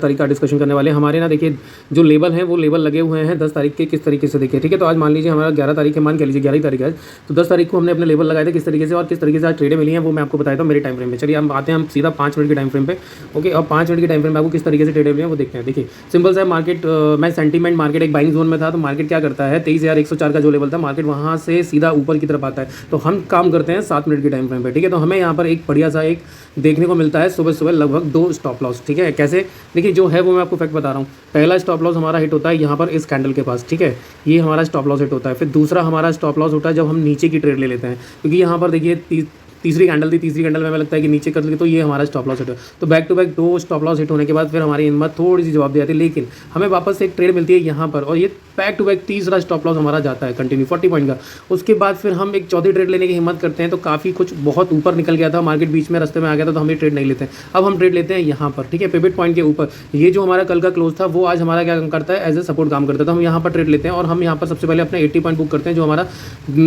तारीख का डिस्कशन करने वाले हैं। हमारे ना देखिए जो लेबल हैं वो लेबल लगे हुए हैं 10 तारीख के, किस तरीके से देखिए, ठीक है। तो आज मान लीजिए हमारा 11 तारीख है, मान के लीजिए 11 तारीख है, तो 10 तारीख को हमने अपने लेबल लगाए थे किस तरीके से और किस तरीके से आज ट्रेडें मिली हैं वो मैं आपको बताया था मेरे टाइम फ्रेम में। चलिए हम आते हैं हम सीधा 5 मिनट के टाइम फ्रेम पे। ओके, अब 5 मिनट के टाइम फ्रेम में आपको किस तरीके से ट्रेडें मिली हैं वो देखते हैं। देखिए सिंपल सा मार्केट, मैं सेंटीमेंट मार्केट एक बाइंग जोन में था, तो मार्केट क्या करता है 23,104 का जो लेवल था मार्केट वहाँ से सीधा ऊपर की तरफ आता है। तो हम काम करते हैं 7 मिनट के टाइम फ्रेम पे, ठीक है। तो हमें यहाँ पर एक बढ़िया सा एक देखने को मिलता है सुबह सुबह लगभग 2 स्टॉप लॉस, ठीक है। कैसे देखिए जो है वो मैं आपको फैक्ट बता रहा हूँ। पहला स्टॉप लॉस हमारा हिट होता है यहाँ पर इस कैंडल के पास, ठीक है, ये हमारा स्टॉप लॉस हिट होता है। फिर दूसरा हमारा स्टॉप लॉस होता है जब हम नीचे की ट्रेड ले लेते हैं, क्योंकि यहाँ पर देखिए तीसरी कैंडल थी, तीसरी कैंडल में हमें लगता है कि नीचे कर ली, तो ये हमारा स्टॉप लॉस हिट है। तो back to back 2 stop loss hit होने के बाद फिर हमारी हिम्मत थोड़ी सी जवाब दी जाती है, लेकिन हमें वापस से एक ट्रेड मिलती है यहाँ पर, और ये बैक टू बैक तीसरा स्टॉप लॉस हमारा जाता है कंटिन्यू 40 पॉइंट का। उसके बाद फिर हम एक चौथी ट्रेड लेने की हिम्मत करते हैं, तो काफ़ी कुछ बहुत ऊपर निकल गया था मार्केट, बीच में रास्ते में आ गया था, तो हम ये ट्रेड नहीं लेते हैं। अब हम ट्रेड लेते हैं यहाँ पर, ठीक है, पिवट पॉइंट के ऊपर। ये जो हमारा कल का क्लोज था वो आज हमारा क्या काम करता है, एज ए सपोर्ट काम करता है। तो हम यहाँ पर ट्रेड लेते हैं और हम यहाँ पर सबसे पहले अपने 80 पॉइंट बुक करते हैं, जो हमारा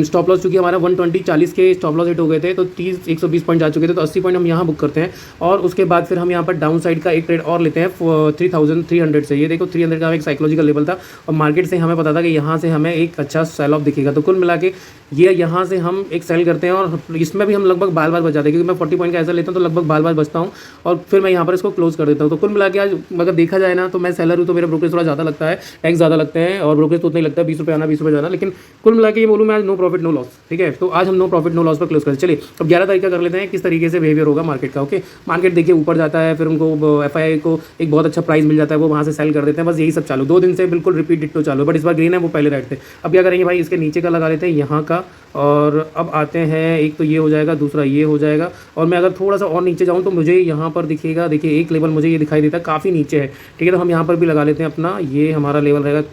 स्टॉप लॉस, चूँकि हमारा 120-40 के स्टॉप लॉस हिट हो गए थे, तो 120 पॉइंट जा चुके थे, तो 80 पॉइंट हम यहाँ बुक करते हैं। और उसके बाद फिर हम यहाँ पर डाउन साइड का एक ट्रेड और लेते हैं 3300 से। ये देखो 300 का एक साइकोलॉजिकल लेवल था और मार्केट से हमें पता था कि यहाँ से हमें एक अच्छा सेल ऑफ दिखेगा। तो कुल मिला के ये यहाँ से हम एक सेल करते हैं और इसमें भी हम लगभग बार बार बच जाते हैं, क्योंकि मैं 40 पॉइंट का ऐसा लेता हूँ तो लगभग बार बार बचता हूँ और फिर मैं यहाँ पर इसको क्लोज कर देता हूँ। तो कुल मिला के आज अगर देखा जाए ना, तो मैं सेलर हूँ तो मेरा ब्रोकरेज थोड़ा ज़्यादा लगता है, टैक्स ज़्यादा लगते हैं और ब्रोकरेज तो उतना ही लगता है, 20 रुपये आना 20 रुपये जाना, लेकिन कुल मिला के ये बोलूँ मैं आज नो प्रॉफिट नो लॉस, ठीक है। तो आज हम नो प्रॉफिट नो लॉस पर क्लोज करें। चलिए अब 11 तारीख का कर लेते हैं किस तरीके से बिहेवियर होगा मार्केट का। ओके, मार्केट देखिए ऊपर जाता है, फिर उनको FII को एक बहुत अच्छा प्राइस मिल जाता है, वो वहाँ से सेल कर देते हैं, बस यही सब चालू 2 दिन से बिल्कुल रिपीट डिट्टो चालू। बट इस बार ग्रीन है, वो पहले राइट थे। अब क्या करेंगे भाई, इसके नीचे का लगा लेते हैं यहाँ का, और अब आते हैं, एक तो ये हो जाएगा, दूसरा ये हो जाएगा, और मैं अगर थोड़ा सा और नीचे जाऊँ तो मुझे यहाँ पर दिखेगा, देखिए एक लेवल मुझे ये दिखाई देता है काफ़ी नीचे है, ठीक है। तो हम यहाँ पर भी लगा लेते हैं अपना, ये हमारा लेवल रहेगा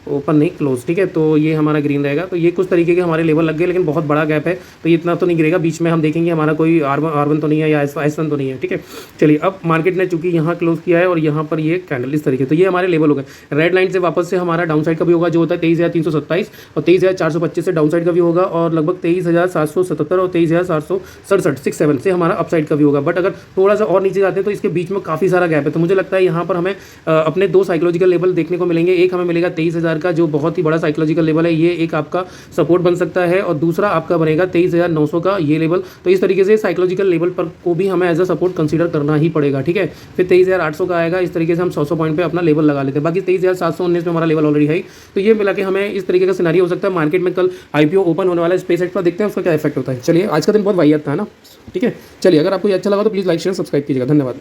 ओपन नहीं क्लोज, ठीक है। तो ये हमारा ग्रीन रहेगा। तो ये कुछ तरीके के हमारे लेवल लग गए, लेकिन बहुत बड़ा गैप है तो ये इतना तो नहीं गिरेगा। बीच में हम देखेंगे हमारा कोई R1 तो नहीं है या S1 तो नहीं है, ठीक है। चलिए अब मार्केट ने चूंकि यहाँ क्लोज किया है और यहाँ पर ये कैंडल इस तरीके, तो ये हमारे लेवल हो गए। रेड लाइन से वापस से हमारा डाउन साइड का भी होगा, जो होता है 23,327 और 23,425 से डाउन साइड का भी होगा, और लगभग 23,777 और 23,467 6-7 से हमारा अप साइड का भी होगा। बट अगर थोड़ा सा और नीचे जाते हैं तो इसके बीच में काफ़ी सारा गैप है। तो मुझे लगता है यहाँ पर हमें अपने 2 साइकोलॉजिकल लेवल देखने को मिलेंगे। एक हमें मिलेगा 23,000 का, जो बहुत ही बड़ा साइकोलॉजिकल लेवल है, ये एक आपका सपोर्ट बन सकता है, और दूसरा आपका बनेगा 23,900 का ये लेवल। तो इस तरीके से साइकोलॉजिकल लेवल पर को भी हमें एज अ सपोर्ट कंसीडर करना ही पड़ेगा, ठीक है। फिर 23,800 का आएगा, इस तरीके से हम 100 पॉइंट पे अपना लेवल लगा लेते हैं। बाकी 23,719 में हमारा लेवल ऑलरेडी है। तो ये मिला के हमें इस तरीके का सिनेरियो हो सकता है। मार्केट में कल IPO ओपन होने वाला है SpaceX पर, देखते हैं उसका क्या इफेक्ट होता है। चलिए आज का दिन बहुत वाहियात था ना, ठीक है। चलिए अगर आपको ये अच्छा लगा तो प्लीज़ लाइक शेयर सब्सक्राइब कीजिएगा। धन्यवाद।